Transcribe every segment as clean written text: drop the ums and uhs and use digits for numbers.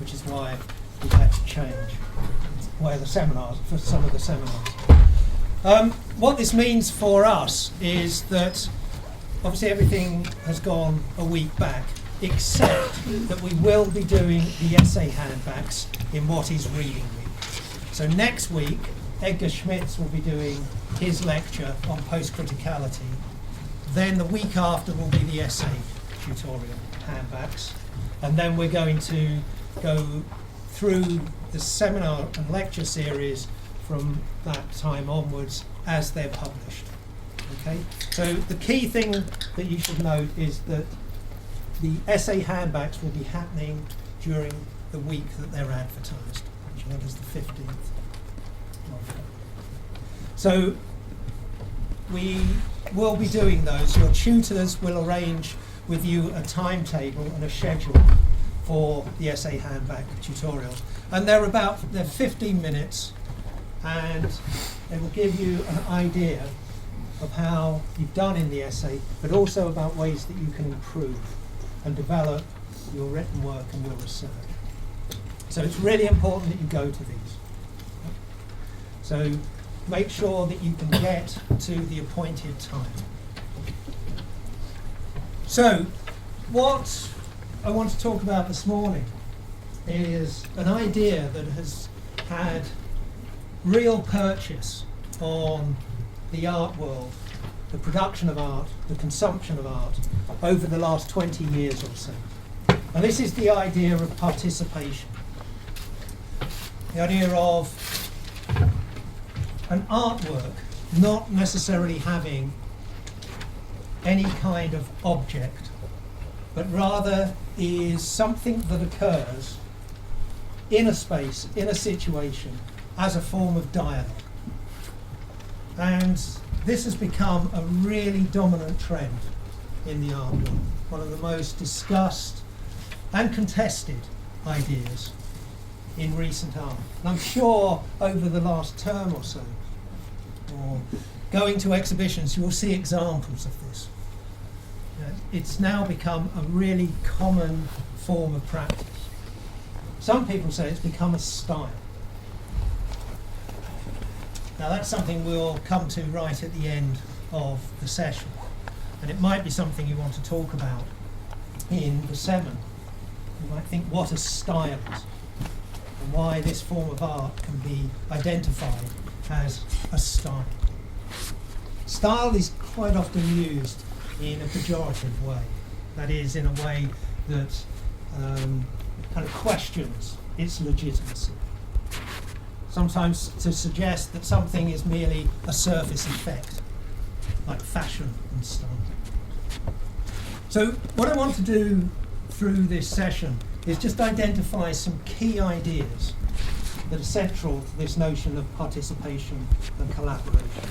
which is why we had to change where the seminars, for some of the seminars. What this means for us is that obviously everything has gone a week back, except that we will be doing the essay handbacks in what is Reading Week. So next week, Edgar Schmitz will be doing his lecture on post-criticality. Then the week after will be the essay tutorial handbacks. And then we're going to go through the seminar and lecture series from that time onwards as they're published. Okay? So the key thing that you should note is that the essay handbacks will be happening during the week that they're advertised, which I think is the 15th. So we will be doing those. Your tutors will arrange with you a timetable and a schedule for the essay handback tutorials. And they're 15 minutes, and they will give you an idea of how you've done in the essay, but also about ways that you can improve and develop your written work and your research. So it's really important that you go to these. So make sure that you can get to the appointed time. So what I want to talk about this morning is an idea that has had real purchase on the art world, the production of art, the consumption of art, over the last 20 years or so. And this is the idea of participation. The idea of an artwork not necessarily having any kind of object, but rather is something that occurs in a space, in a situation, as a form of dialogue. And this has become a really dominant trend in the art world, one of the most discussed and contested ideas in recent art. And I'm sure over the last term or so, or going to exhibitions, you will see examples of this. It's now become a really common form of practice. Some people say it's become a style. Now that's something we'll come to right at the end of the session, and it might be something you want to talk about in the seminar. You might think what a style is, and why this form of art can be identified as a style. Style is quite often used in a pejorative way, that is, in a way that kind of questions its legitimacy. Sometimes to suggest that something is merely a surface effect, like fashion and style. So what I want to do through this session is just identify some key ideas that are central to this notion of participation and collaboration.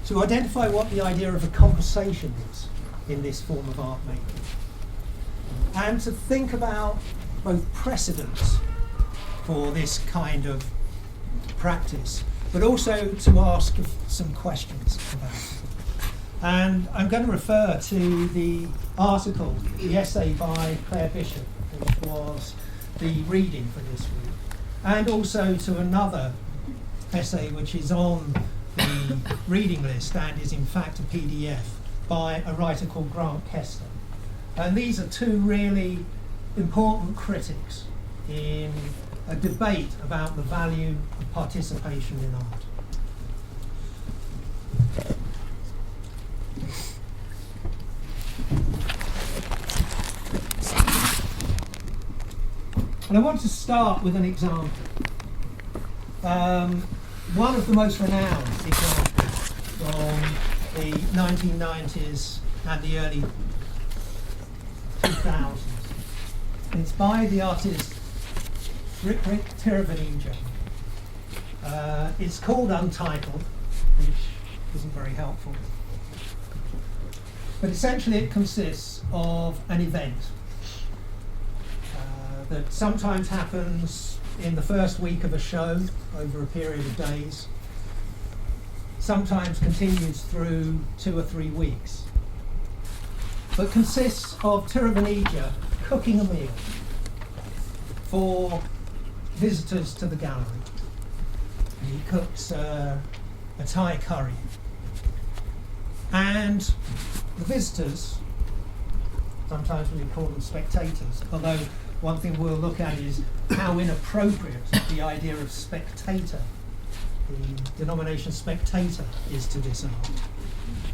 To identify what the idea of a conversation is in this form of art making, and to think about both precedents for this kind of practice, but also to ask some questions about it. And I'm going to refer to the article, the essay by Claire Bishop, which was the reading for this week, and also to another essay which is on the reading list and is in fact a PDF by a writer called Grant Kester. And these are two really important critics in a debate about the value of participation in art. And I want to start with an example. One of the most renowned examples from the 1990s and the early 2000s. It's by the artist Rik Tiravanija. It's called Untitled, which isn't very helpful. But essentially it consists of an event that sometimes happens in the first week of a show over a period of days, sometimes continues through 2 or 3 weeks, but consists of Tiravanija cooking a meal for visitors to the gallery. He cooks a Thai curry. And the visitors, sometimes we call them spectators, although one thing we'll look at is how inappropriate the idea of spectator, the denomination spectator, is to this art.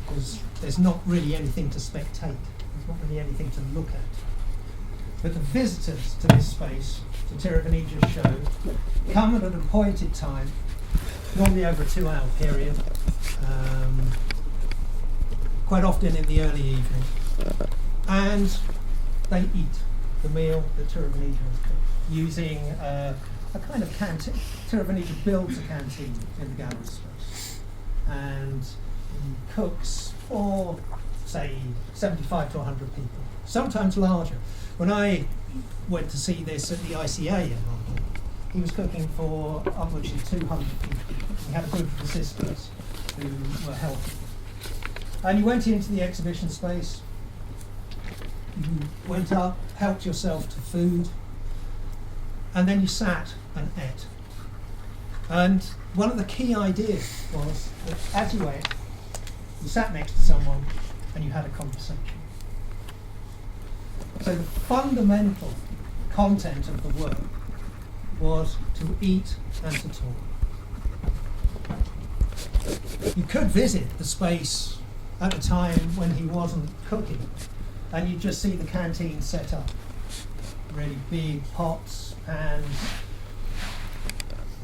Because there's not really anything to spectate, there's not really anything to look at. But the visitors to this space, to Tiravanijah's show, come at an appointed time, normally over a 2-hour period, quite often in the early evening, and they eat the meal that Tiravanijah has cooked, using a kind of canteen. Tiravanijah builds a canteen in the gallery space, and he cooks for, say, 75 to 100 people, sometimes larger. When I went to see this at the ICA in London, he was cooking for upwards of 200 people. He had a group of assistants who were helping. And you went into the exhibition space, you went up, helped yourself to food, and then you sat and ate. And one of the key ideas was that as you ate, you sat next to someone and you had a conversation. So the fundamental content of the work was to eat and to talk. You could visit the space at a time when he wasn't cooking, and you just see the canteen set up. Really big pots and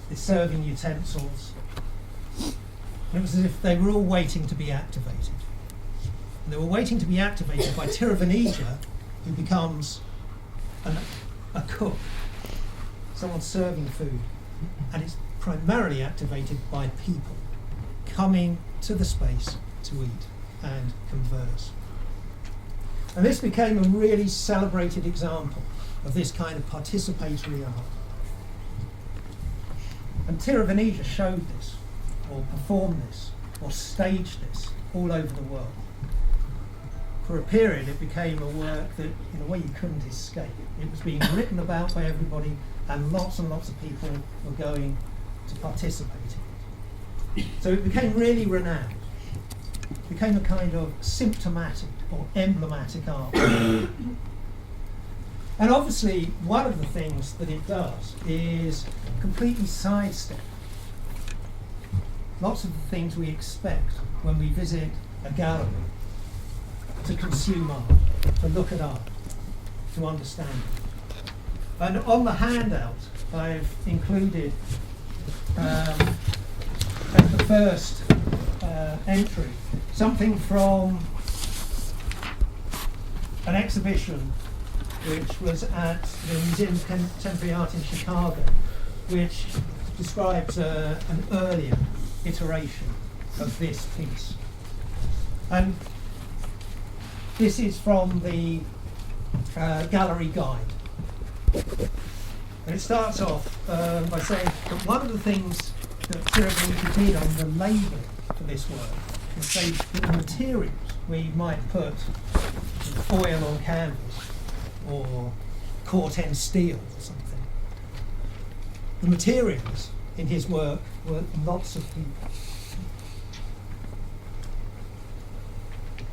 the serving utensils. It was as if they were all waiting to be activated. And they were waiting to be activated by Tiravanijah, who becomes a cook, someone serving food. And it's primarily activated by people coming to the space to eat and converse. And this became a really celebrated example of this kind of participatory art. And Tiravanijah showed this, or performed this, or staged this all over the world. For a period, it became a work that, in a way, you couldn't escape. It was being written about by everybody, and lots of people were going to participate in it. So it became really renowned. It became a kind of symptomatic or emblematic art. And obviously, one of the things that it does is completely sidestep lots of the things we expect when we visit a gallery to consume art, to look at art, to understand it. And on the handout, I've included as the first entry, something from an exhibition which was at the Museum of Contemporary Art in Chicago, which describes an earlier iteration of this piece. And this is from the gallery guide. And it starts off by saying that one of the things that Tiravanijah did on the label for this work is say that the materials we might put foil on canvas or corten steel or something. The materials in his work were lots of people.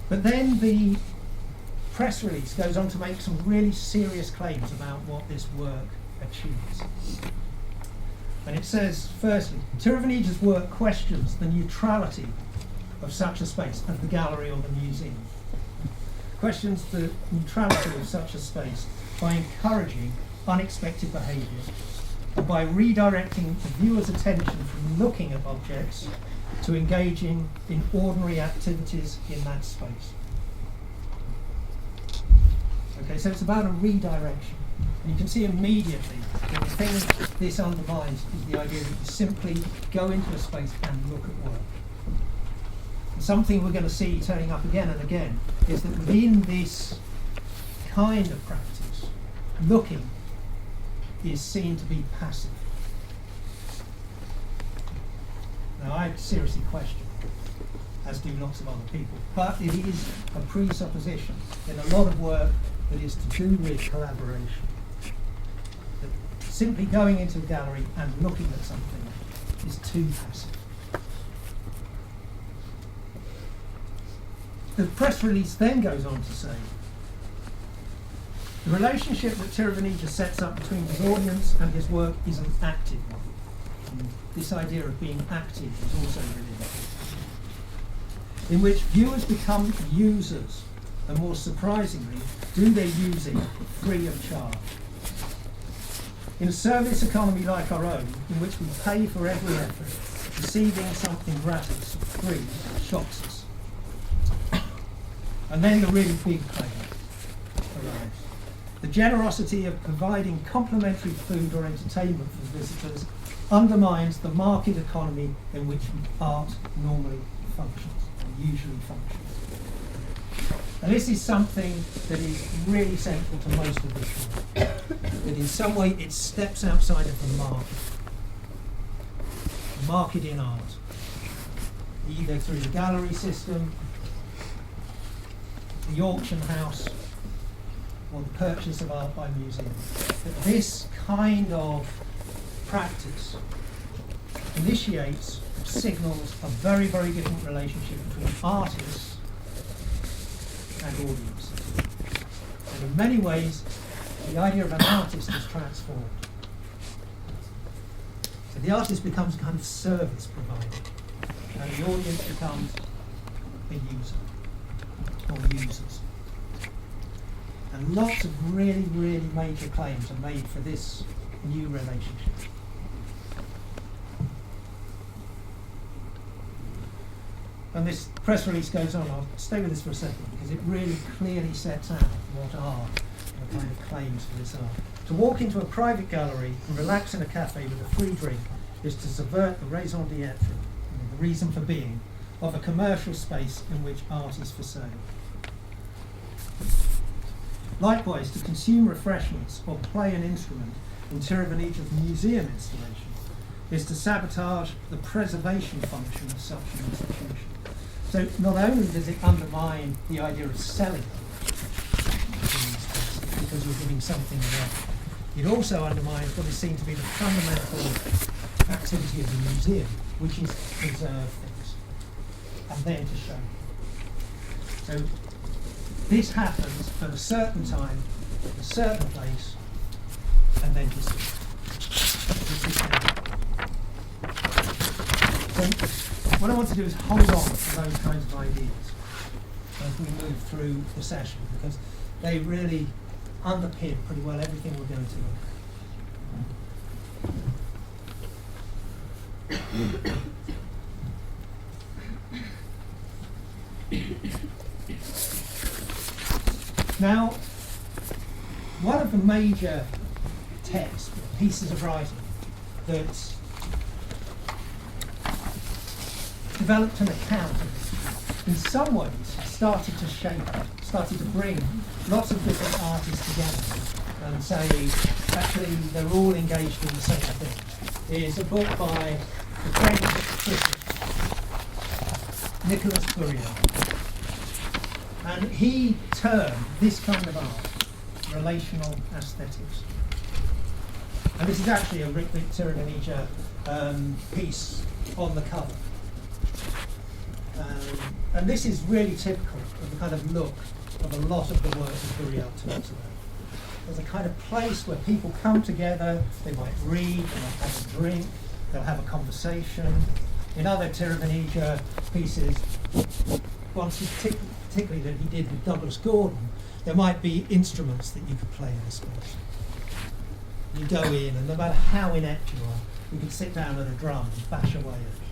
But then the press release goes on to make some really serious claims about what this work achieves. And it says, firstly, Tiravanijah's work questions the neutrality of such a space as the gallery or the museum. Questions the neutrality of such a space by encouraging unexpected behaviour and by redirecting the viewer's attention from looking at objects to engaging in ordinary activities in that space. Okay, so it's about a redirection. And you can see immediately that the thing this underlines is the idea that you simply go into a space and look at work. And something we're going to see turning up again and again is that within this kind of practice, looking is seen to be passive. Now, I seriously question, as do lots of other people, but it is a presupposition in a lot of work that is to do with collaboration. That simply going into a gallery and looking at something is too passive. The press release then goes on to say, the relationship that Tirovanija sets up between his audience and his work is an active one. And this idea of being active is also really important. In which viewers become users, and more surprisingly, do their using free of charge. In a service economy like our own, in which we pay for every effort, receiving something gratis, free, shocks us. And then the really big claim arrives. The generosity of providing complimentary food or entertainment for visitors undermines the market economy in which art normally functions, or usually functions. And this is something that is really central to most of this work. That in some way it steps outside of the market in art, either through the gallery system, the auction house, or the purchase of art by museums. That this kind of practice initiates, signals a very, very different relationship between artists and audiences. And in many ways, the idea of an artist is transformed. So the artist becomes a kind of service provider, and the audience becomes a user, or users. And lots of really, really major claims are made for this new relationship. And this press release goes on, I'll stay with this for a second, because it really clearly sets out what are the kind of claims for this art. To walk into a private gallery and relax in a cafe with a free drink is to subvert the raison d'etre, the reason for being, of a commercial space in which art is for sale. Likewise, to consume refreshments or play an instrument in Tirovaneja's museum installation is to sabotage the preservation function of such an institution. So not only does it undermine the idea of selling because you're giving something away, it also undermines what is seen to be the fundamental activity of the museum, which is to preserve things and then to show them. So this happens at a certain time, at a certain place, and then disappears. So what I want to do is hold on to those kinds of ideas as we move through the session, because they really underpin pretty well everything we're going to look at. Now, one of the major texts, pieces of writing that developed an account of it, in some ways started to shape it, started to bring lots of different artists together and say, actually, they're all engaged in the same thing, is a book by the French critic Nicolas Bourriel. And he termed this kind of art relational aesthetics. And this is actually a Rick Tirovaneja piece on the cover. And this is really typical of the kind of look of a lot of the work that Bourriel talks about. There's a kind of place where people come together, they might read, they might have a drink, they'll have a conversation. In other Tirovaneja pieces, ones particularly that he did with Douglas Gordon, there might be instruments that you could play in the space. You go in, and no matter how inept you are, you can sit down at a drum and bash away at it.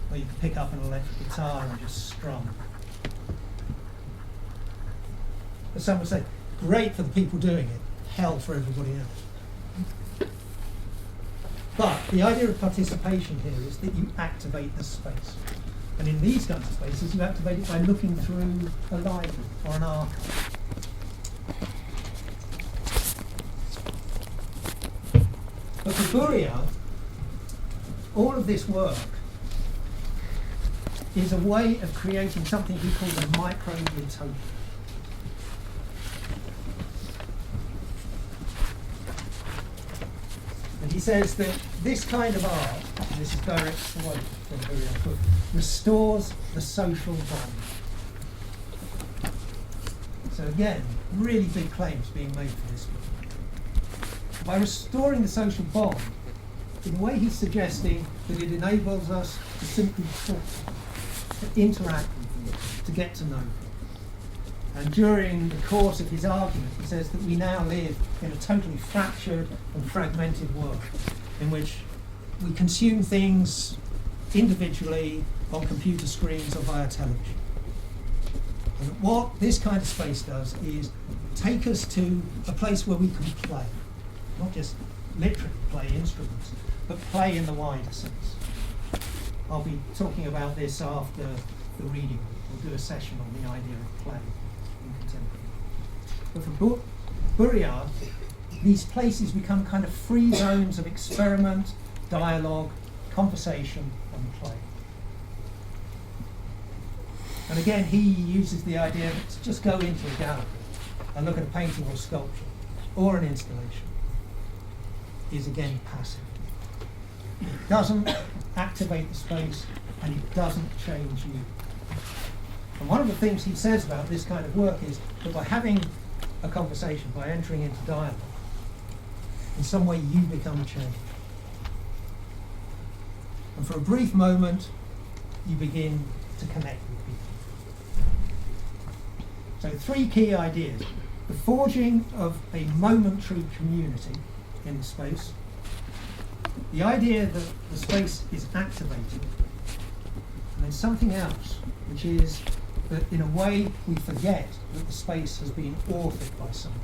Or you can pick up an electric guitar and just strum. As some would say, great for the people doing it, hell for everybody else. But the idea of participation here is that you activate the space. And in these kinds of spaces, you activate it by looking through a library or an archive. But for Bourriel, all of this work is a way of creating something he calls a micro-utopia. And he says that this kind of art, and this is direct quote from Burial's book, restores the social bond. So again, really big claims being made for this book. By restoring the social bond, in a way he's suggesting that it enables us to simply talk, to interact with them, to get to know them. And during the course of his argument, he says that we now live in a totally fractured and fragmented world in which we consume things individually on computer screens or via television. And what this kind of space does is take us to a place where we can play, not just literally play instruments, but play in the wider sense. I'll be talking about this after the reading. We'll do a session on the idea of play in contemporary. But for Burial, these places become kind of free zones of experiment, dialogue, conversation, and play. And again, he uses the idea that to just go into a gallery and look at a painting or sculpture or an installation is again passive. It doesn't activate the space and it doesn't change you. And one of the things he says about this kind of work is that by having a conversation, by entering into dialogue, in some way you become changed. And for a brief moment, you begin to connect with people. So 3 key ideas. The forging of a momentary community in the space, the idea that the space is activated, and then something else, which is that in a way we forget that the space has been authored by someone.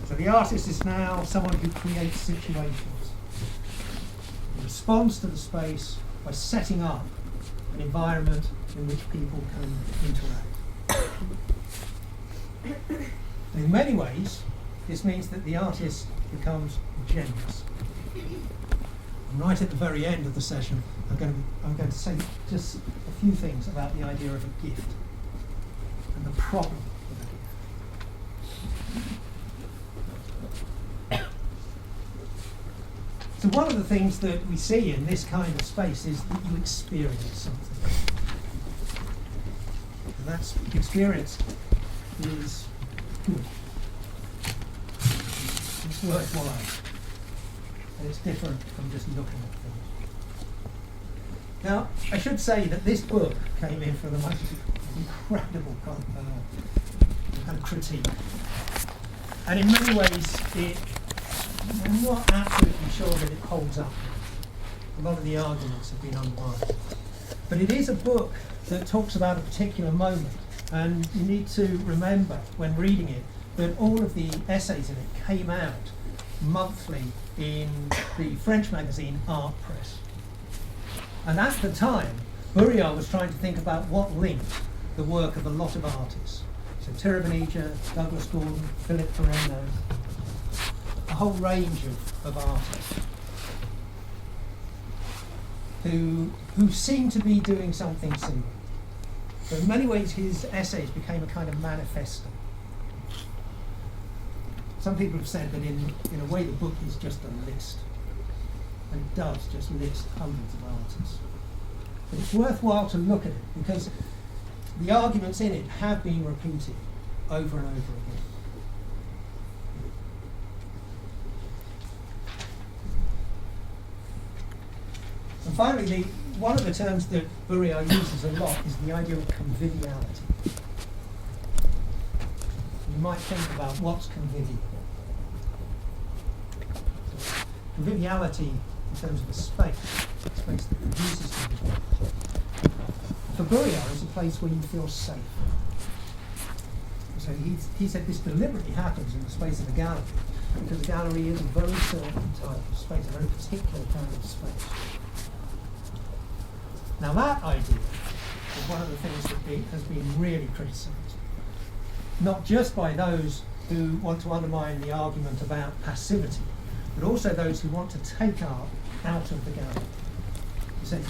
So the artist is now someone who creates situations. He responds to the space by setting up an environment in which people can interact. And in many ways, this means that the artist becomes generous. And right at the very end of the session, I'm going to say just a few things about the idea of a gift and the problem of a gift. So one of the things that we see in this kind of space is that you experience something. And that experience is good. It's worthwhile. And it's different from just looking at things. Now, I should say that this book came in for the most incredible kind of critique. And in many ways, I'm not absolutely sure that it holds up. A lot of the arguments have been unwound. But it is a book that talks about a particular moment. And you need to remember, when reading it, that all of the essays in it came out monthly in the French magazine Art Press. And at the time, Burial was trying to think about what linked the work of a lot of artists. So Tirabonija, Douglas Gordon, Philip Ferrando, a whole range of artists who seemed to be doing something similar. So in many ways his essays became a kind of manifesto. Some people have said that in a way the book is just a list. And it does just list hundreds of artists. But it's worthwhile to look at it because the arguments in it have been repeated over and over again. And finally, one of the terms that Burial uses a lot is the idea of conviviality. You might think about what's convivial. Conviviality in terms of the space that produces conviviality. For Burial, it's a place where you feel safe. So he said this deliberately happens in the space of a gallery because a gallery is a very certain type of space, a very particular kind of space. Now that idea is one of the things that has been really criticised, not just by those who want to undermine the argument about passivity, but also those who want to take art out of the gallery. You say,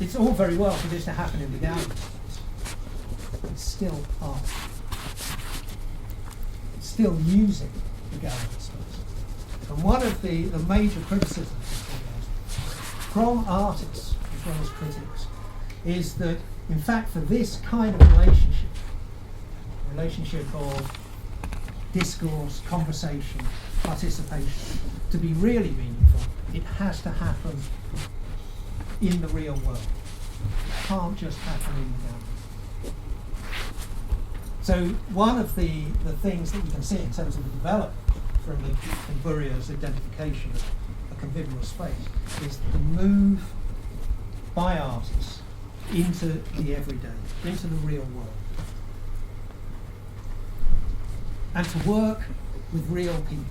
it's all very well for this to happen in the gallery, but it's still art. It's still music the gallery space. And one of the major criticisms from artists as well as critics is that, in fact, for this kind of relationship of discourse, conversation, participation, to be really meaningful, it has to happen in the real world. It can't just happen in the gallery. So one of the things that you can see in terms of the development from Buria's identification of a convivial space is the move by artists into the everyday, into the real world. And to work with real people,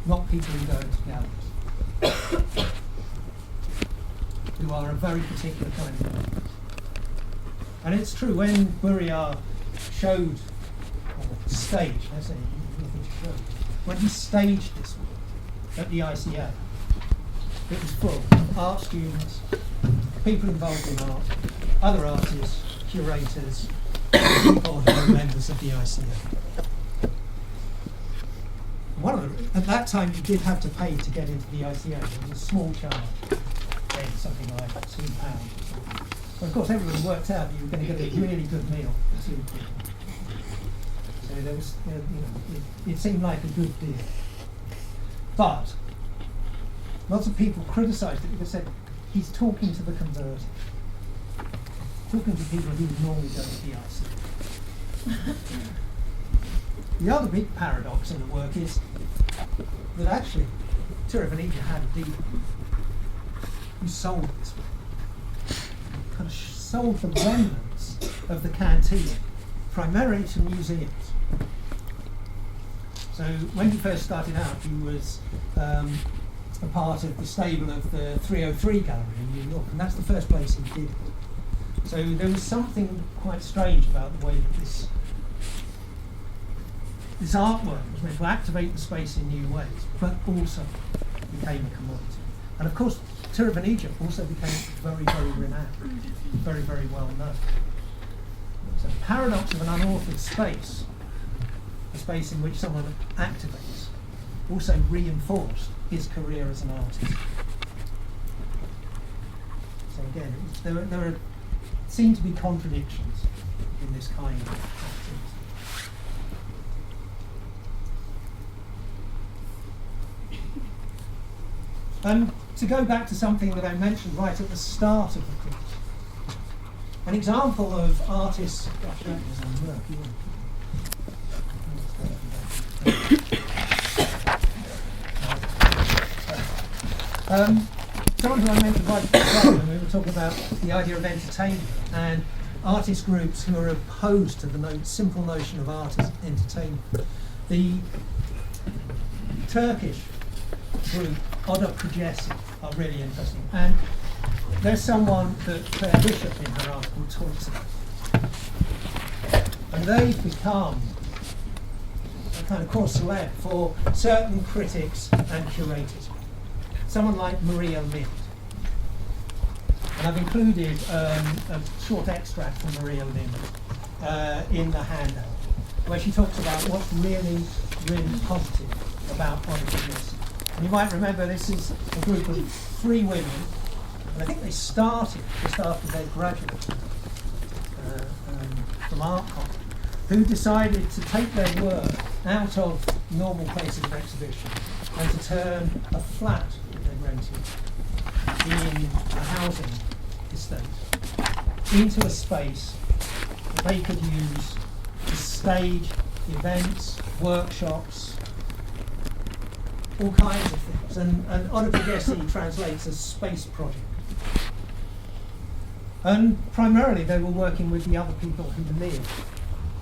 not people who go into galleries, who are a very particular kind of artist. And it's true, when Buria showed, or staged, let's say, when he staged this work at the ICA, it was full of art students, people involved in art, other artists, curators, people who were members of the ICA. At that time, you did have to pay to get into the ICA. There was a small charge, something like £2 or something. But of course, everyone worked out that you were going to get a really good meal for 2 people. So there was, it seemed like a good deal. But lots of people criticised it because they said he's talking to the converted, talking to people who normally go to the ICA. The other big paradox in the work is that actually Tiravanija had a dealer who sold this work, kind of sold the remnants of the canteen primarily to museums. So when he first started out, he was a part of the stable of the 303 Gallery in New York, and that's the first place he did it. So there was something quite strange about the way that this artwork was meant to activate the space in new ways, but also became a commodity. And of course, Tiravanija also became very, very renowned, very, very well known. So the paradox of an unauthored space, a space in which someone activates, also reinforced his career as an artist. So again, there seem to be contradictions in this kind of activity. And to go back to something that I mentioned right at the start of the course, an example of artists. Gosh, that is a murky one. Someone who I mentioned right at the start when we were talking about the idea of entertainment and artist groups who are opposed to the simple notion of art as entertainment. The Turkish group Oda Projesi are really interesting, and there's someone that Claire Bishop in her article talks about, and they've become a kind of course celeb for certain critics and curators. Someone like Maria Lind, and I've included a short extract from Maria Lind in the handout, where she talks about what's really, really positive about Oda Projesi. And you might remember this is a group of 3 women, and I think they started just after they graduated from art college, who decided to take their work out of normal places of exhibition and to turn a flat that they rented in a housing estate into a space that they could use to stage events, workshops, all kinds of things, and Oda Projesi translates as space project. And primarily they were working with the other people who lived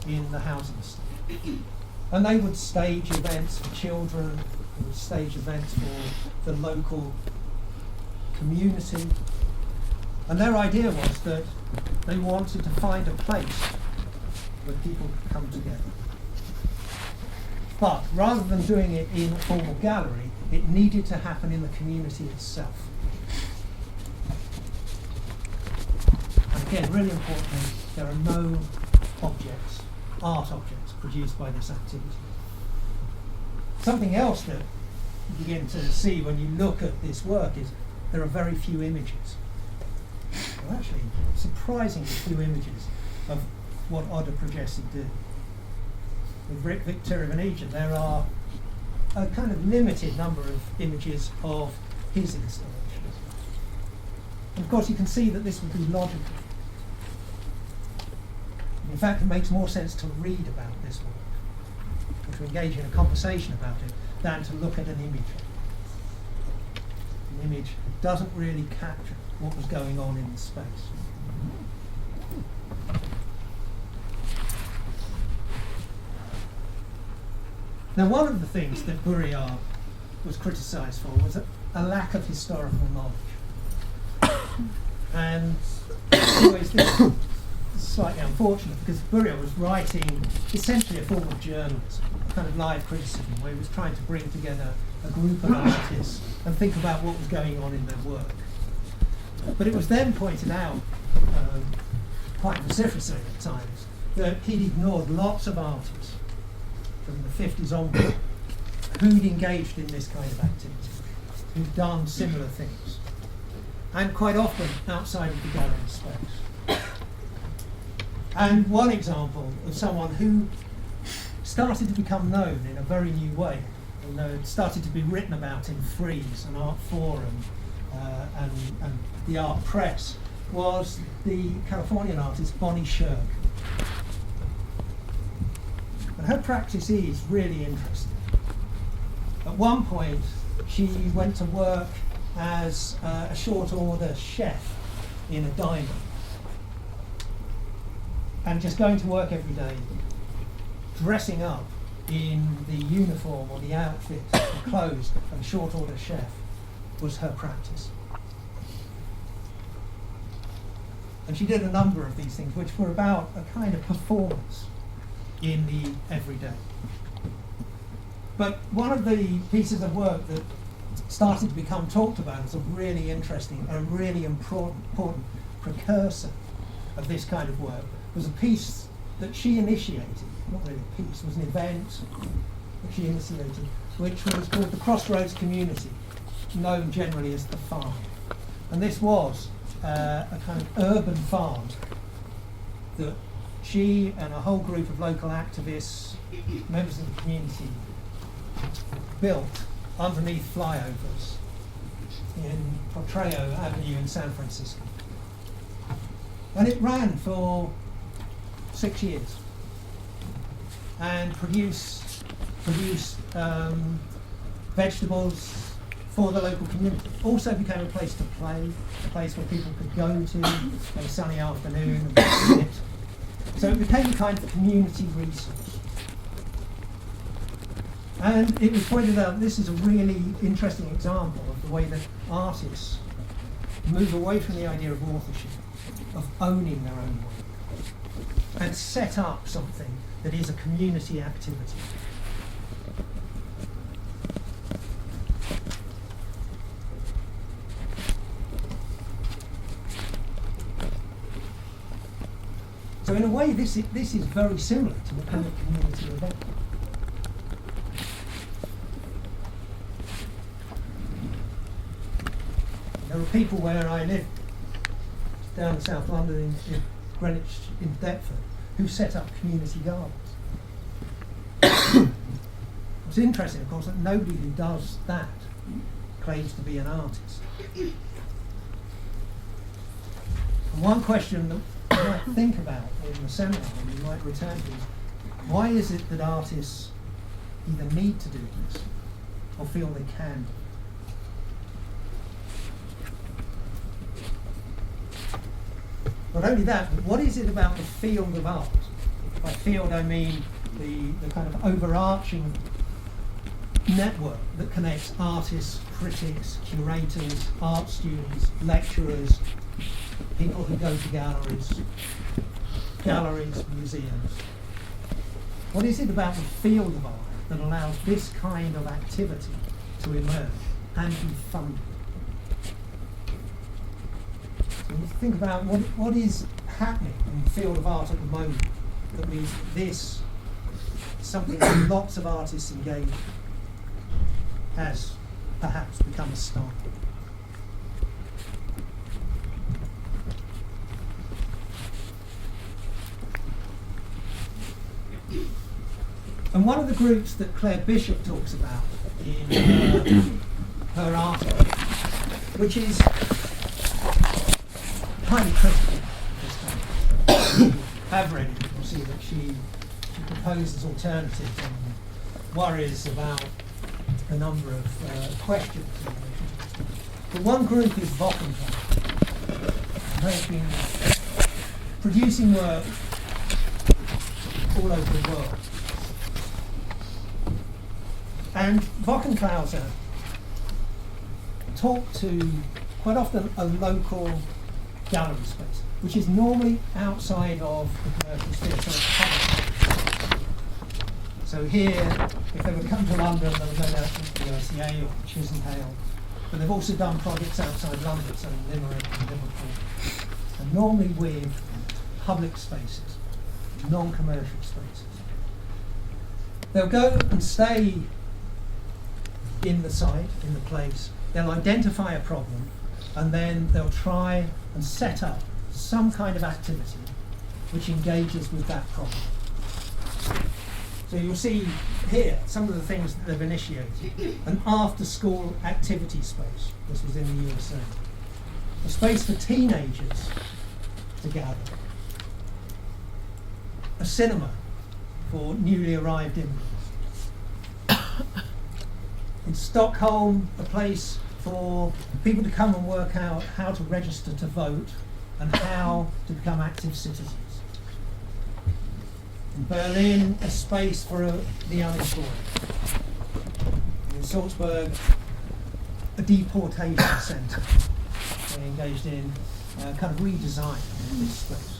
in the housing estate. And they would stage events for children, they would stage events for the local community. And their idea was that they wanted to find a place where people could come together. But rather than doing it in a formal gallery, it needed to happen in the community itself. And again, really importantly, there are no objects, art objects, produced by this activity. Something else that you begin to see when you look at this work is there are very few images. Well, actually, surprisingly few images of what Oda Projesi did. With Victor of Venetia, there are a kind of limited number of images of his installations. And of course, you can see that this would be logical. In fact, it makes more sense to read about this work, or to engage in a conversation about it, than to look at an image. An image doesn't really capture what was going on in the space. Now, one of the things that Buriard was criticised for was a lack of historical knowledge. And always this is slightly unfortunate, because Buriard was writing essentially a form of journalism, a kind of live criticism, where he was trying to bring together a group of artists and think about what was going on in their work. But it was then pointed out, quite vociferously at times, that he'd ignored lots of artists from the 50s onward who'd engaged in this kind of activity, who'd done similar things, and quite often outside of the gallery space. And one example of someone who started to become known in a very new way, and started to be written about in Frieze and Art Forum and the Art Press, was the Californian artist Bonnie Shirk. And her practice is really interesting. At one point, she went to work as a short order chef in a diner, and just going to work every day, dressing up in the uniform or the outfit, the clothes of a short order chef was her practice. And she did a number of these things which were about a kind of performance in the everyday. But one of the pieces of work that started to become talked about as a really interesting and really important precursor of this kind of work was a piece that she initiated, not really a piece, it was an event that she initiated, which was called the Crossroads Community, known generally as the Farm. And this was a kind of urban farm that she and a whole group of local activists, members of the community, built underneath flyovers in Potrero Avenue in San Francisco. And it ran for 6 years and produced vegetables for the local community. Also became a place to play, a place where people could go to on a sunny afternoon and sit. So it became a kind of community resource. And it was pointed out this is a really interesting example of the way that artists move away from the idea of authorship, of owning their own work, and set up something that is a community activity. So in a way, this is very similar to the kind of community event. There are people where I live, down in South London, in Greenwich, in Deptford, who set up community gardens. What's interesting, of course, that nobody who does that claims to be an artist. And one question that you might think about in the seminar, and you might return to, is why is it that artists either need to do this or feel they can? Not only that, but what is it about the field of art? By field I mean the kind of overarching network that connects artists, critics, curators, art students, lecturers, people who go to galleries, museums. What is it about the field of art that allows this kind of activity to emerge and be funded? When you think about what is happening in the field of art at the moment, that means this is something that lots of artists engage in. has perhaps become a style. And one of the groups that Claire Bishop talks about in her article, which is highly critical of this kind of have read it, you'll see that she proposes alternatives and worries about a number of questions. But one group is Wochenklaus. They've been producing work all over the world. And Wochenklauser talk to quite often a local gallery space, which is normally outside of the commercial sphere, so it's public. So here, if they would come to London, they would go down to the ICA or Chisenhale, but they've also done projects outside London, so Limerick and Liverpool, and normally with public spaces, non-commercial spaces. They'll go and stay in the site, in the place, they'll identify a problem, and then they'll try and set up some kind of activity which engages with that problem. So you'll see here some of the things that they've initiated. An after-school activity space, this was in the USA. A space for teenagers to gather. A cinema for newly arrived immigrants. In Stockholm, a place for people to come and work out how to register to vote and how to become active citizens. In Berlin, a space for the unemployed. In Salzburg, a deportation centre. They engaged in kind of redesign of this space.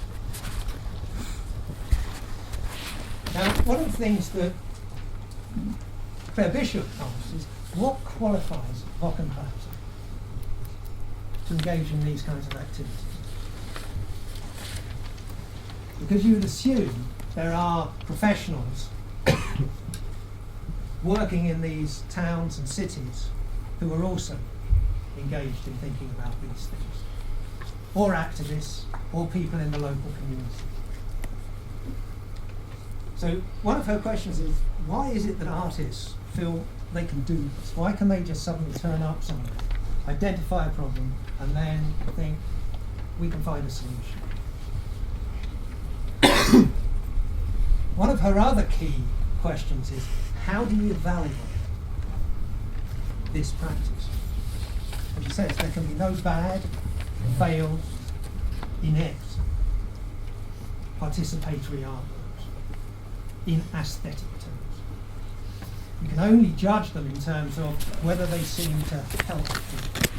Now, one of the things that Claire Bishop asks is, what qualifies Wochenklauser to engage in these kinds of activities? Because you would assume there are professionals working in these towns and cities who are also engaged in thinking about these things, or activists, or people in the local community. So one of her questions is, why is it that artists feel they can do this? Why can they just suddenly turn up somewhere, identify a problem, and then think, we can find a solution? One of her other key questions is, how do you evaluate this practice? And she says there can be no bad, failed, inept, participatory artworks in aesthetic terms. You can only judge them in terms of whether they seem to help people.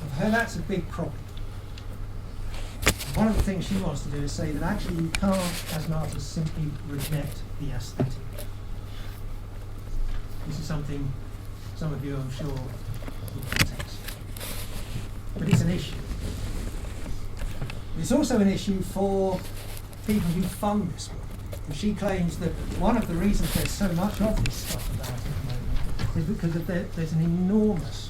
For her, that's a big problem. One of the things she wants to do is say that actually you can't, as an artist, simply reject the aesthetic. This is something some of you, I'm sure, will contest. But it's an issue. It's also an issue for people who fund this work. And she claims that one of the reasons there's so much of this stuff about at the moment is because of there's an enormous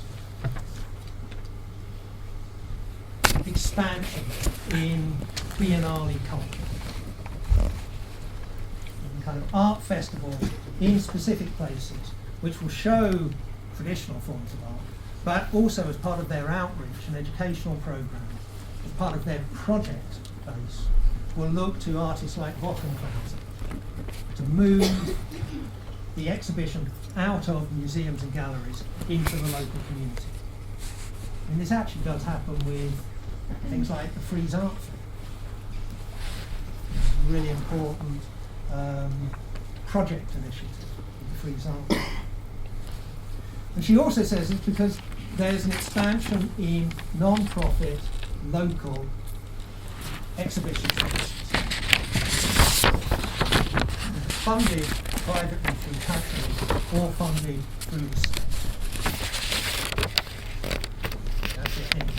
expansion in biennale culture, in kind of art festivals in specific places, which will show traditional forms of art, but also as part of their outreach and educational program, as part of their project base, will look to artists like Wochenklauser to move the exhibition out of museums and galleries into the local community. And this actually does happen with things like the Frieze Art Fair. It's a really important project initiative with the Frieze Art Fair. And she also says it's because there's an expansion in non-profit, local exhibition spaces, funded privately through countries or funded through the state. That's a hint.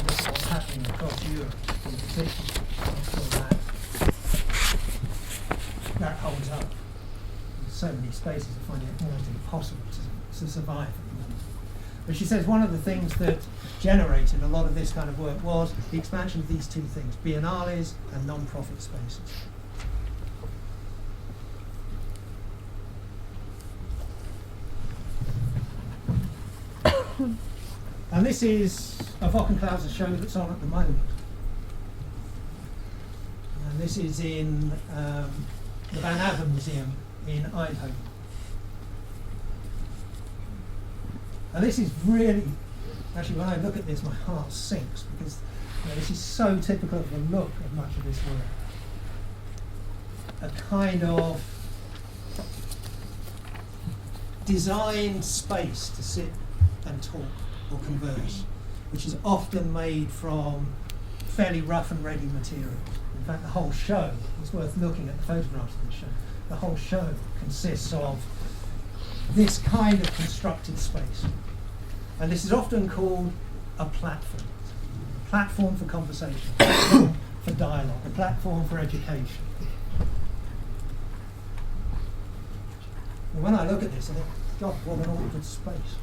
This is what's happening across Europe in particular. I'm sure that holds so many spaces, are finding it almost impossible to survive at the moment. But she says one of the things that generated a lot of this kind of work was the expansion of these two things, biennales and non-profit spaces. And this is a Wochenklauser show that's on at the moment. And this is in the Van Aver Museum in Eindhoven. And this is really, actually when I look at this my heart sinks, because this is so typical of the look of much of this work. A kind of designed space to sit and talk or converse, which is often made from fairly rough and ready materials. In fact, the whole show, it's worth looking at the photographs of the show, the whole show consists of this kind of constructed space. And this is often called a platform for conversation, a platform for dialogue, a platform for education. And when I look at this, I think, God, what an awkward space.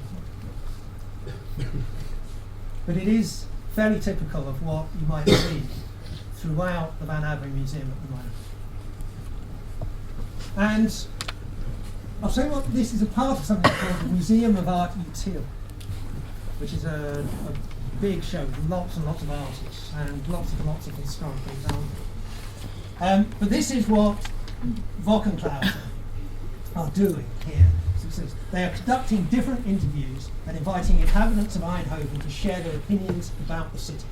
But it is fairly typical of what you might see throughout the Van Aver Museum at the moment. And I'll say what this is a part of something called the Museum of Art Utile, which is a big show with lots and lots of artists and lots of historical examples. But this is what Wochenklauser are doing here. They are conducting different interviews and inviting inhabitants of Eindhoven to share their opinions about the city.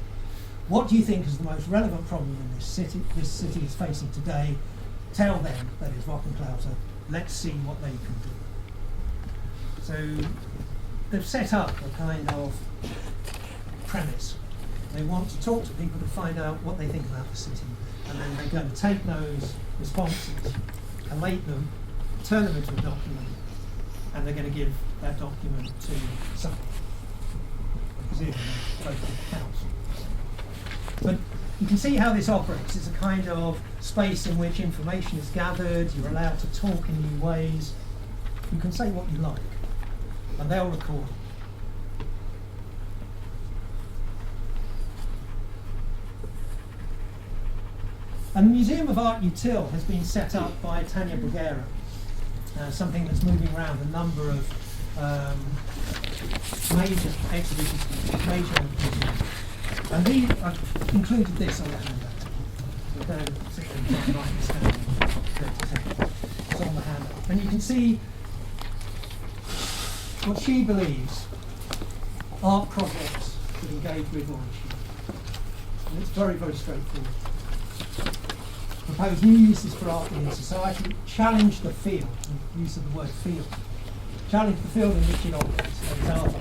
What do you think is the most relevant problem in this city is facing today? Tell them, that is Wochenklauser, let's see what they can do. So they've set up a kind of premise. They want to talk to people to find out what they think about the city, and then they're going to take those responses, collate them, turn them into a document, and they're going to give that document to someone, presumably local council. But you can see how this operates. It's a kind of space in which information is gathered, you're allowed to talk in new ways, you can say what you like, and they'll record it. And the Museum of Art Utile has been set up by Tanja Bruguera, something that's moving around a number of major exhibitions, major museums. And I've included this on the handout. So don't sit there and try and write this down. It's on the handout. And you can see what she believes art projects that engage with or achieve. And it's very, very straightforward. Propose new uses for art in society, challenge the field, use of the word field. Challenge the field in which it operates, that is art,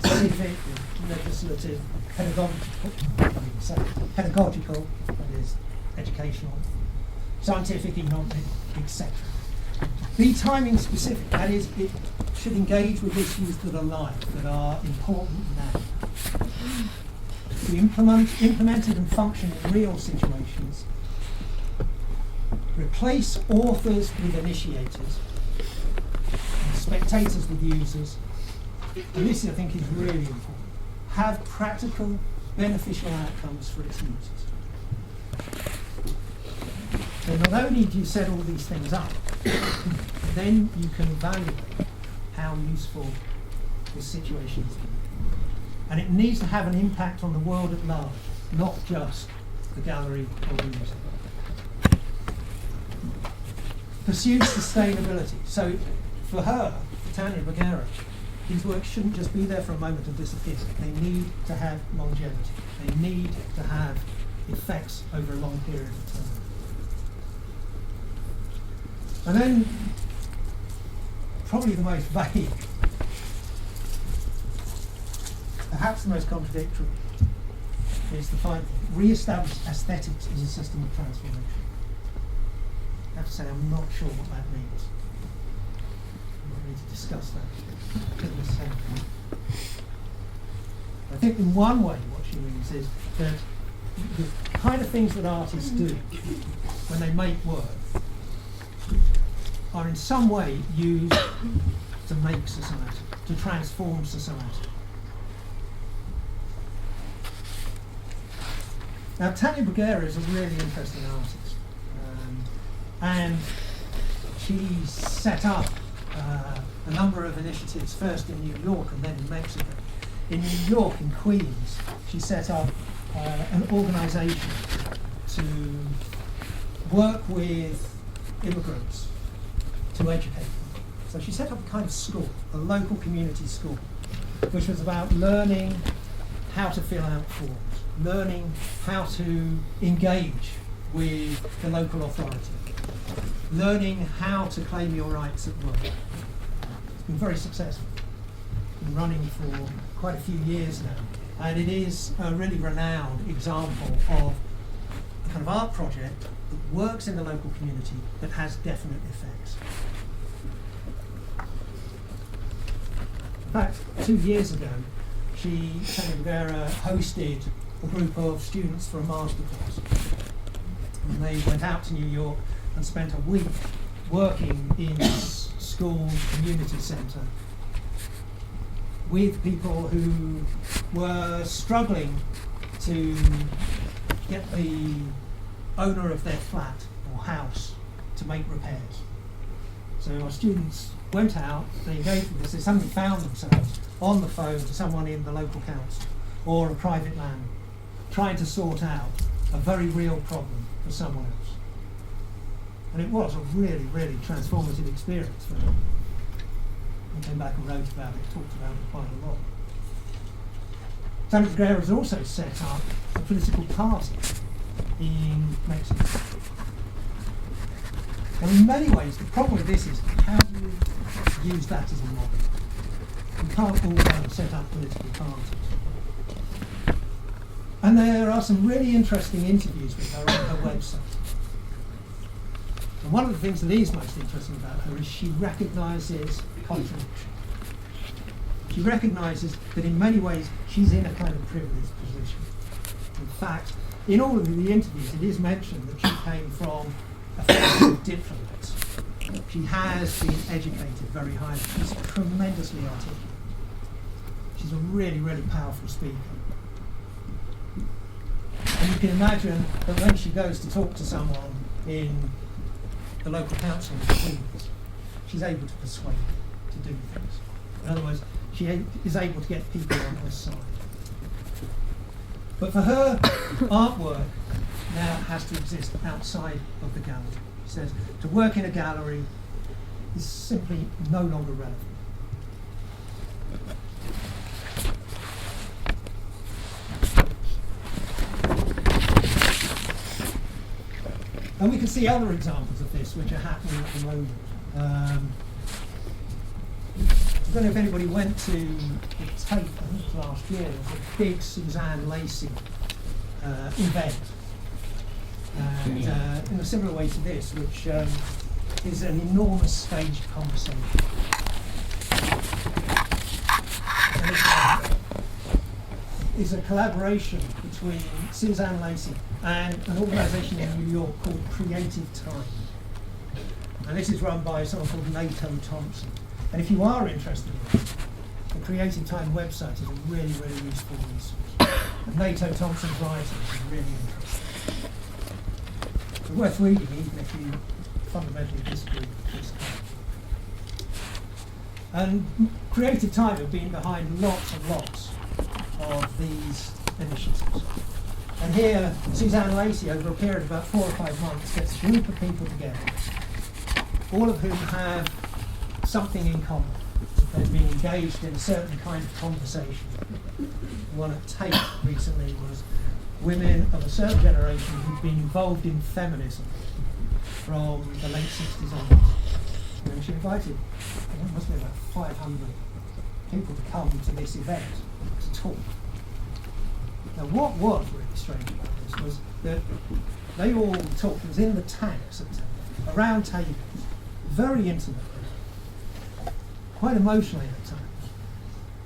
scientific, legislative, pedagogical, that is educational, scientific, economic, etc. Be timing specific, that is, it should engage with issues that are live, that are important now. Be implemented and function in real situations. Replace authors with initiators, and spectators with users. And this, I think, is really important. Have practical, beneficial outcomes for its users. So not only do you set all these things up, then you can evaluate how useful this situation is. And it needs to have an impact on the world at large, not just the gallery or the museum. Pursue sustainability. So for her, for Tanja Bruguera, these works shouldn't just be there for a moment and disappear. They need to have longevity. They need to have effects over a long period of time. And then, probably the most vague, perhaps the most contradictory, is the final thing. Re-establish aesthetics as a system of transformation. I have to say, I'm not sure what that means. We need to discuss that. I think in one way what she means is that the kind of things that artists do when they make work are in some way used to make society, to transform society. Now, Tanya Bruguera is a really interesting artist, and she set up a number of initiatives, first in New York and then in Mexico. In New York, in Queens, she set up an organisation to work with immigrants to educate them. So she set up a kind of school, a local community school, which was about learning how to fill out forms, learning how to engage with the local authority, learning how to claim your rights at work. It's been very successful. It's been running for quite a few years now, and it is a really renowned example of a kind of art project that works in the local community that has definite effects. In fact, 2 years ago, Tanya Bruguera hosted a group of students for a masterclass. And they went out to New York and spent a week working in this school community centre with people who were struggling to get the owner of their flat or house to make repairs. So our students went out, they engaged with this, they suddenly found themselves on the phone to someone in the local council or a private landlord, trying to sort out a very real problem for someone else. And it was a really, really transformative experience for them. We came back and wrote about it, talked about it quite a lot. Tanya Bruguera has also set up a political party in Mexico. And in many ways, the problem with this is how do you use that as a model? You can't all go and set up political parties. And there are some really interesting interviews with her on her website. And one of the things that is most interesting about her is she recognises contradiction. She recognises that in many ways she's in a kind of privileged position. In fact, in all of the interviews it is mentioned that she came from a family of diplomats. She has been educated very highly. She's tremendously articulate. She's a really, really powerful speaker. And you can imagine that when she goes to talk to someone in the local council in Queens, she's able to persuade them to do things. In other words, she is able to get people on her side. But for her, artwork now has to exist outside of the gallery. She says to work in a gallery is simply no longer relevant. And we can see other examples of this which are happening at the moment. I don't know if anybody went to the Tate, I think it was last year, there was a big Suzanne Lacey event. And in a similar way to this, which is an enormous staged conversation. And it's a collaboration between Suzanne Lacey and an organisation in New York called Creative Time. And this is run by someone called Nato Thompson. And if you are interested in it, the Creative Time website is a really, really useful resource. And Nato Thompson's writing is really interesting. It's worth reading even if you fundamentally disagree with this kind of. And Creative Time have been behind lots and lots of these initiatives. And here, Suzanne Lacey, over a period of about 4 or 5 months, gets a group of people together, all of whom have something in common. They've been engaged in a certain kind of conversation. The one at Tate recently was women of a certain generation who've been involved in feminism from the late 60s onwards. And she invited, I think it must be about 500 people to come to this event to talk. Now what was really strange about this was that they all talked, it was in the tanks at Tate, around tables, very intimately, quite emotionally at times,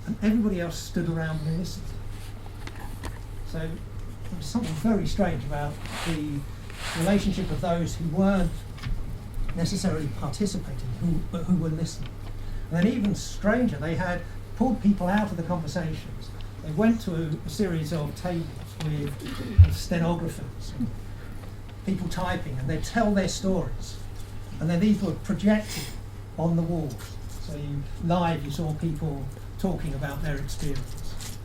and everybody else stood around and listened. So there was something very strange about the relationship of those who weren't necessarily participating, but who were listening. And then even stranger, they had pulled people out of the conversations. They went to a series of tables with stenographers, and people typing, and they'd tell their stories. And then these were projected on the walls. So you saw people talking about their experience.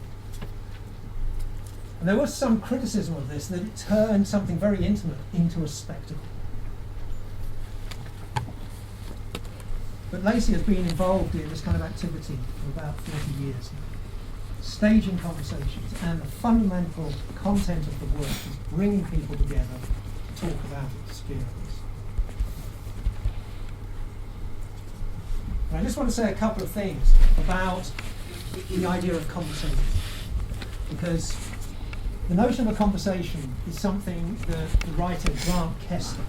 And there was some criticism of this, that it turned something very intimate into a spectacle. But Lacey has been involved in this kind of activity for about 40 years now. Staging conversations, and the fundamental content of the work is bringing people together to talk about experience. And I just want to say a couple of things about the idea of conversation, because the notion of a conversation is something that the writer Grant Kester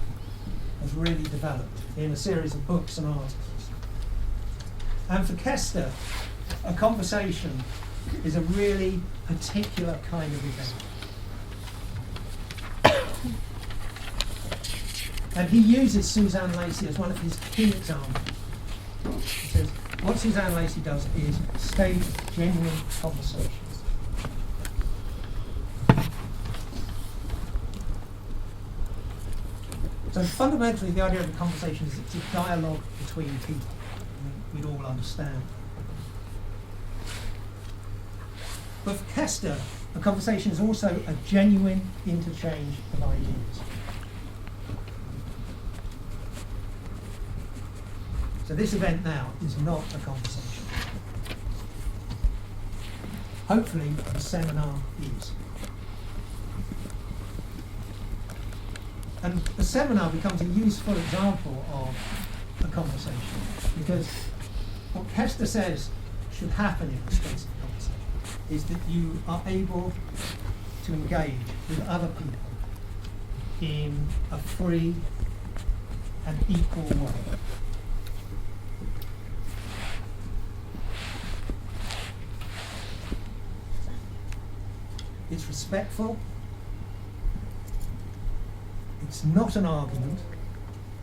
has really developed in a series of books and articles. And for Kester, a conversation is a really particular kind of event. And he uses Suzanne Lacey as one of his key examples. He says, what Suzanne Lacey does is stage genuine conversations. So fundamentally, the idea of a conversation is it's a dialogue between people. We'd all understand. But for Kester, a conversation is also a genuine interchange of ideas. So this event now is not a conversation. Hopefully, the seminar is. And the seminar becomes a useful example of a conversation, because what Kester says should happen in the space of conversation is that you are able to engage with other people in a free and equal way. It's respectful. It's not an argument,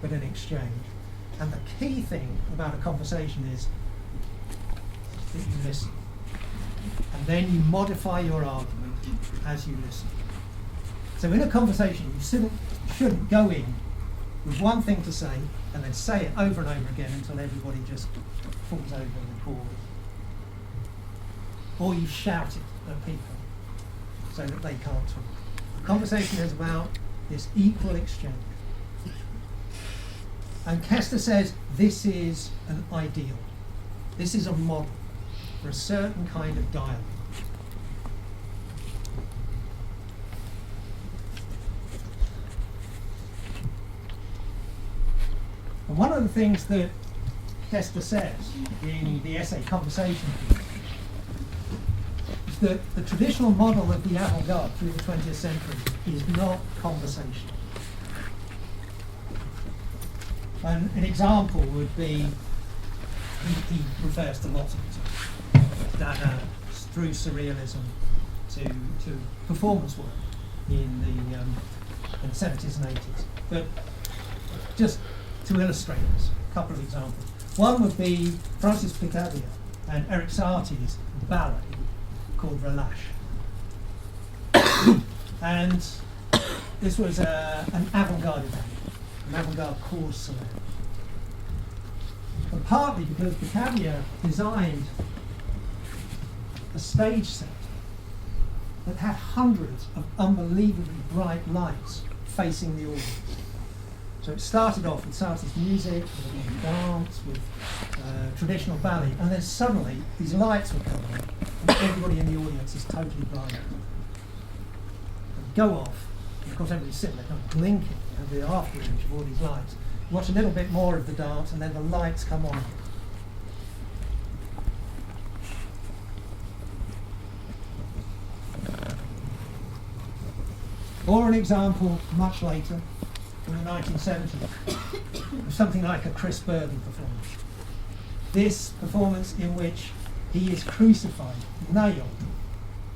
but an exchange. And the key thing about a conversation is that you listen. And then you modify your argument as you listen. So in a conversation, you shouldn't go in with one thing to say and then say it over and over again until everybody just falls over and falls. Or you shout it at people so that they can't talk. A conversation is about this equal exchange. And Kester says this is an ideal. This is a model for a certain kind of dialogue. And one of the things that Kester says in the essay Conversation is that the traditional model of the avant-garde through the 20th century is not conversation. And an example would be, he refers to lots of it, Dada through surrealism to performance work in the 70s and 80s. But just to illustrate this, a couple of examples. One would be Francis Picabia and Eric Satie's ballet called Relâche. And this was an avant-garde event, an avant-garde cours célèbre. And partly because Picabia designed a stage set that had hundreds of unbelievably bright lights facing the audience. So it started off with Satie's music, with dance, with traditional ballet, and then suddenly these lights would come on, and everybody in the audience is totally blind. And go off, and of course everybody's sitting there kind of blinking, and the after image of all these lights. You watch a little bit more of the dance, and then the lights come on. Or an example much later, in the 1970s, of something like a Chris Burden performance. This performance in which he is crucified, nailed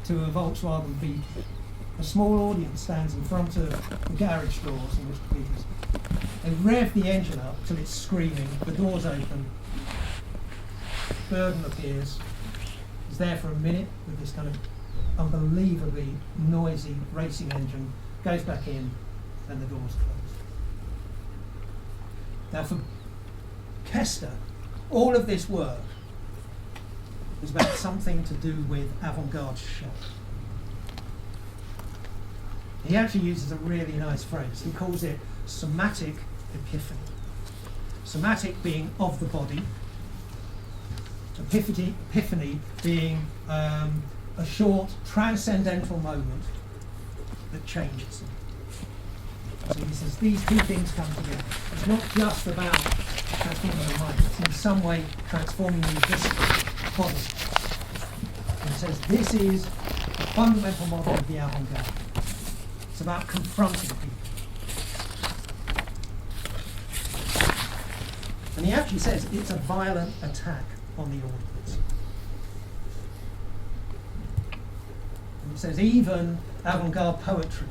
to a Volkswagen Beetle. A small audience stands in front of the garage doors in which the Beetle is. They rev the engine up till it's screaming, the doors open, Burden appears, he's there for a minute with this kind of unbelievably noisy racing engine, goes back in, and the doors close. Now for Kester, all of this work is about something to do with avant-garde shock. He actually uses a really nice phrase. He calls it somatic epiphany. Somatic being of the body, epiphany being a short transcendental moment that changes them. So he says these two things come together. It's not just about transforming the mind, it's in some way transforming the visceral body. And he says this is a fundamental model of the avant-garde. It's about confronting people. And he actually says it's a violent attack on the audience. And he says even avant-garde poetry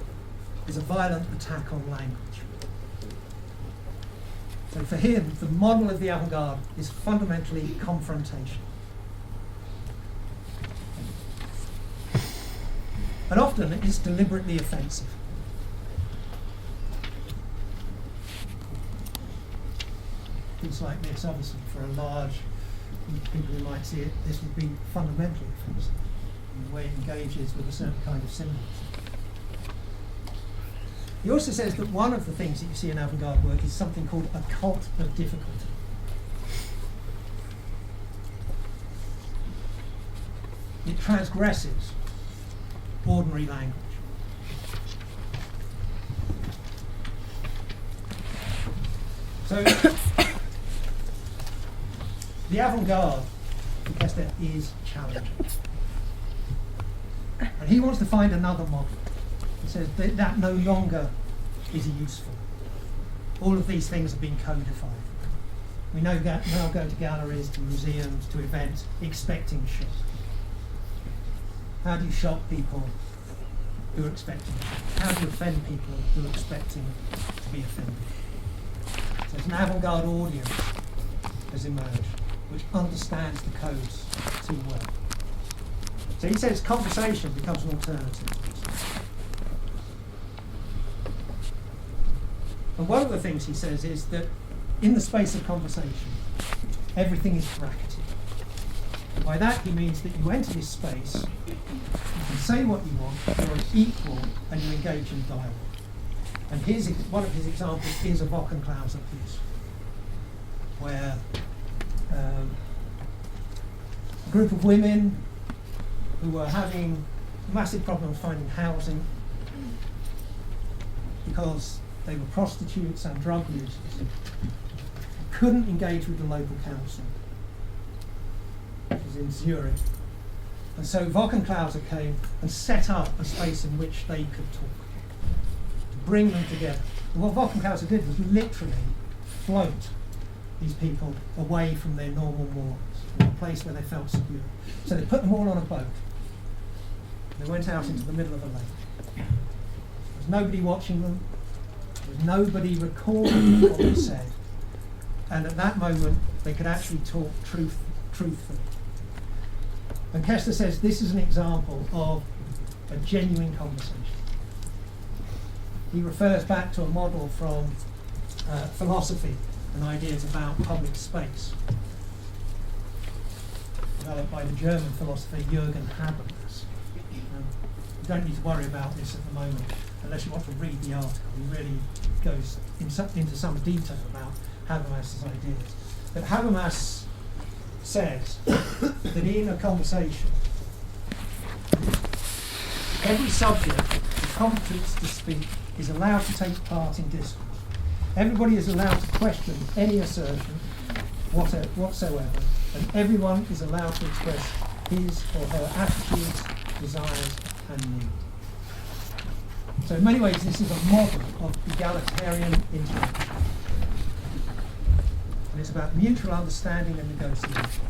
is a violent attack on language. So for him, the model of the avant-garde is fundamentally confrontation. And often it's deliberately offensive. Things like this, obviously, for a large people who might see it, this would be fundamentally offensive in the way it engages with a certain kind of symbolism. He also says that one of the things that you see in avant-garde work is something called a cult of difficulty. It transgresses ordinary language. So the avant-garde for Kester is challenging. And he wants to find another model. He says that no longer is useful. All of these things have been codified. We now go to galleries, to museums, to events, expecting shock. How do you shock people who are expecting shock? How do you offend people who are expecting to be offended? So it's an avant-garde audience has emerged, which understands the codes too well. So he says conversation becomes an alternative. And one of the things he says is that in the space of conversation, everything is bracketed. And by that he means that you enter this space, you can say what you want, you're equal, and you engage in dialogue. And one of his examples is a Wochenklauser piece, where a group of women who were having massive problems finding housing because they were prostitutes and drug users, couldn't engage with the local council, which was in Zurich. And so Wochenklauser came and set up a space in which they could talk, to bring them together. And what Wochenklauser did was literally float these people away from their normal moorings, in a place where they felt secure. So they put them all on a boat. They went out into the middle of a lake. There was nobody watching them. There was nobody recording what they said. And at that moment, they could actually talk truthfully. And Kester says this is an example of a genuine conversation. He refers back to a model from philosophy and ideas about public space, developed by the German philosopher Jürgen Habermas. You don't need to worry about this at the moment unless you want to read the article. He really goes into some detail about Habermas's ideas. But Habermas says that in a conversation, every subject with competence to speak is allowed to take part in discourse. Everybody is allowed to question any assertion whatsoever, and everyone is allowed to express his or her attitudes, desires, and needs. So in many ways, this is a model of egalitarian interaction. And it's about mutual understanding and negotiation.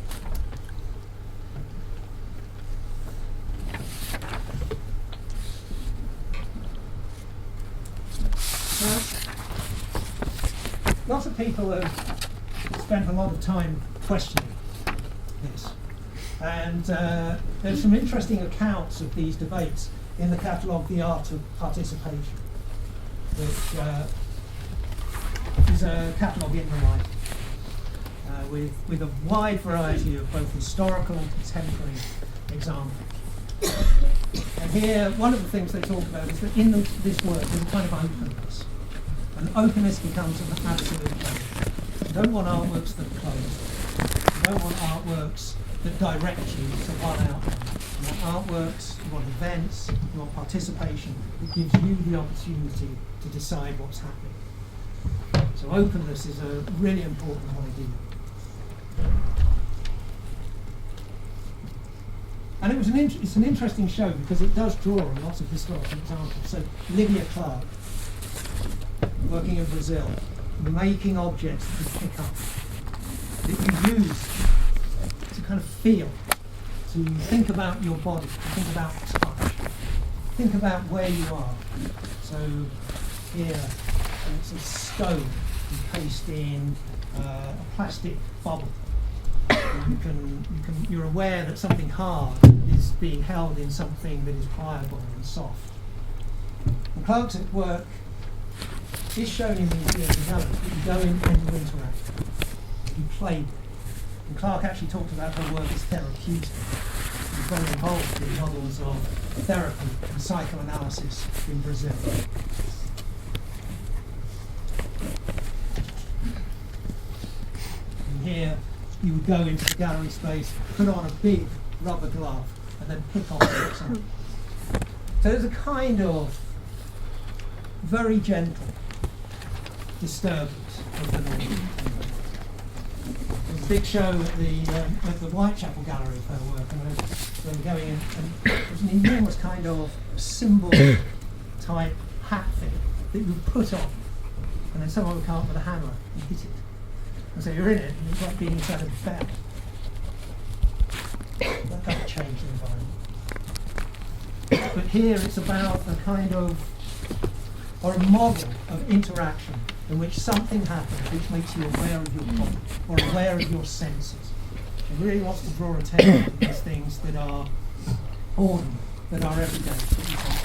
lots of people have spent a lot of time questioning this. And there's some interesting accounts of these debates in the catalogue The Art of Participation, which is a catalogue in the light with a wide variety of both historical and contemporary examples. And here, one of the things they talk about is that in this work there's a kind of openness. And openness becomes an absolute value. You don't want artworks that close. You don't want artworks that direct you to one outcome. You want artworks, you want events, you want participation that gives you the opportunity to decide what's happening. So openness is a really important idea. And it's an interesting show because it does draw on lots of historical examples. So Lydia Clark, working in Brazil, making objects that you pick up, that you use to kind of feel, to think about your body, to think about touch, think about where you are. So here, it's a stone encased in a plastic bubble. You're aware that something hard is being held in something that is pliable and soft. And Clark's work is shown in museums and galleries, but you go in and you interact. You play with it. And Clark actually talked about her work as therapeutic. She's very involved in models of therapy and psychoanalysis in Brazil. And here you would go into the gallery space, put on a big rubber glove, and then pick off something. So there's a kind of very gentle disturbance of the normal. There's a big show at the Whitechapel Gallery of her work, and I was going in, and there's an enormous kind of symbol type hat thing that you would put on, and then someone would come up with a hammer and hit it. And so you're in it, and it's like being inside a bell. That doesn't change the environment. But here it's about a kind of, or a model of interaction in which something happens which makes you aware of your body, or aware of your senses. It really wants to draw attention to these things that are ordinary, that are everyday, that you can't.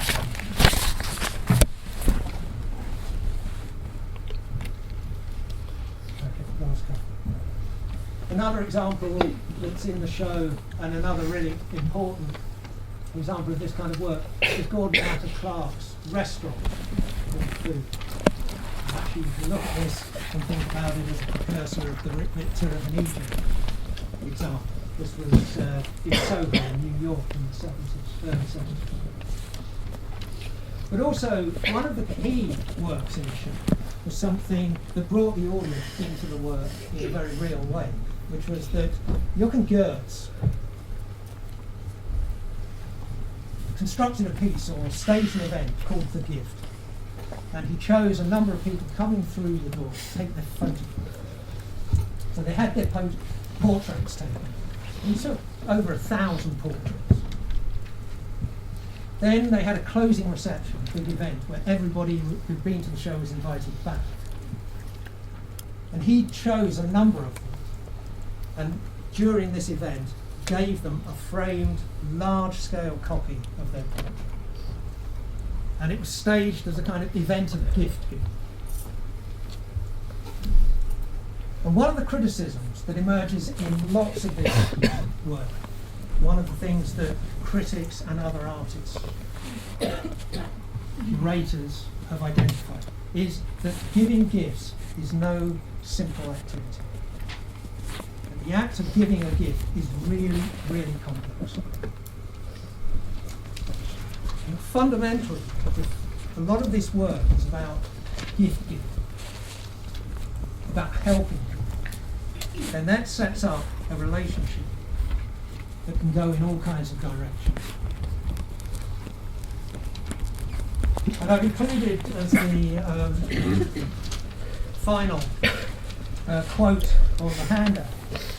Another example that's in the show, and another really important example of this kind of work, is Gordon Atta Clark's restaurant for food. And actually, you can look at this and think about it as a precursor of the Victor of Venetian example. This was in Soho in New York in the 70s, early 70s. But also, one of the key works in the show was something that brought the audience into the work in a very real way, which was that Jochen Goetz constructed a piece or staged an event called The Gift. And he chose a number of people coming through the door to take their photograph. So they had their portraits taken. And he took over 1,000 portraits. Then they had a closing reception, a big event, where everybody who'd been to the show was invited back. And he chose a number of them, and during this event gave them a framed, large-scale copy of their portrait. And it was staged as a kind of event of gift giving. And one of the criticisms that emerges in lots of this work, one of the things that critics and other artists, curators, have identified, is that giving gifts is no simple activity. And the act of giving a gift is really, really complex. And fundamentally, a lot of this work is about gift giving, about helping people. And that sets up a relationship that can go in all kinds of directions. And I've included as the final quote on the handout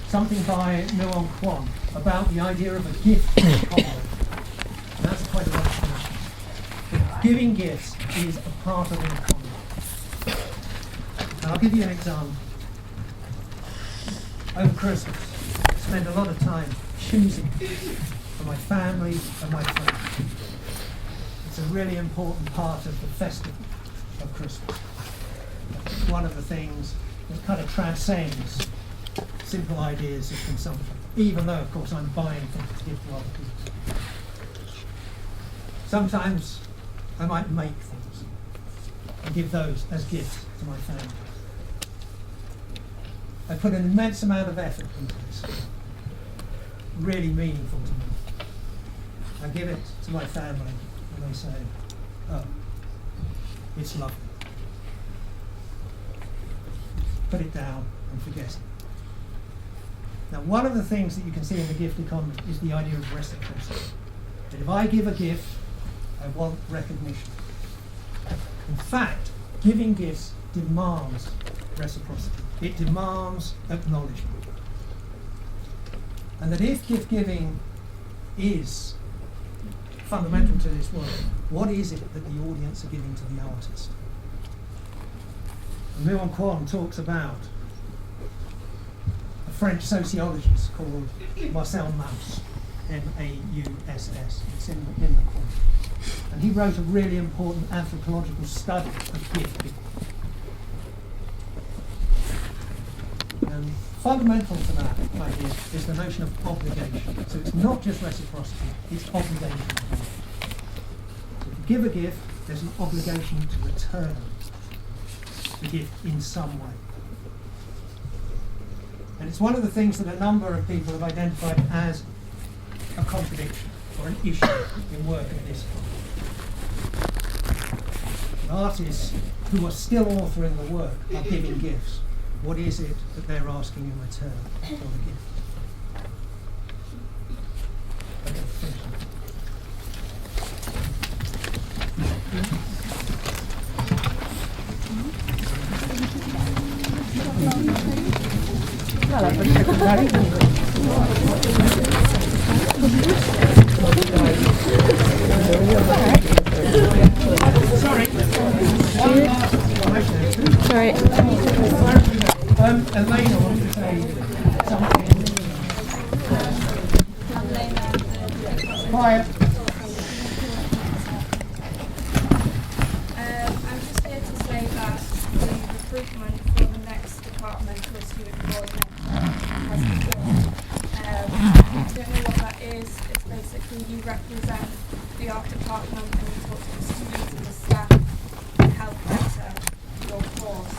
something by Nguyen Quan about the idea of a gift economy. And that's quite a lot of things. Giving gifts is a part of an economy. And I'll give you an example. Over Christmas, I spend a lot of time choosing for my family and my friends. It's a really important part of the festival of Christmas. It's one of the things that kind of transcends simple ideas of consumption, even though, of course, I'm buying things to give to other people. Sometimes I might make things and give those as gifts to my family. I put an immense amount of effort into this, really meaningful to me. I give it to my family and they say, oh, it's lovely. Put it down and forget it. Now, one of the things that you can see in the gift economy is the idea of reciprocity. That if I give a gift, I want recognition. In fact, giving gifts demands reciprocity. It demands acknowledgement. And that if gift giving is fundamental to this work, what is it that the audience are giving to the artist? And Miron Kwon talks about a French sociologist called Marcel Mauss, M-A-U-S-S. It's in the quote. And he wrote a really important anthropological study of gift giving. And fundamental to that idea is the notion of obligation. So it's not just reciprocity, it's obligation. So if you give a gift, there's an obligation to return the gift in some way. And it's one of the things that a number of people have identified as a contradiction or an issue in work of this kind. Artists who are still authoring the work are giving gifts. What is it that they're asking in return for the gift? Okay, finish. Sorry. One last question. Sorry. Elena wants to say something. Quiet. I'm just here to say that the recruitment for the next department for student coordinator has begun. I don't know what that is. It's basically you represent the art department and you talk to the students and the staff and help better your course.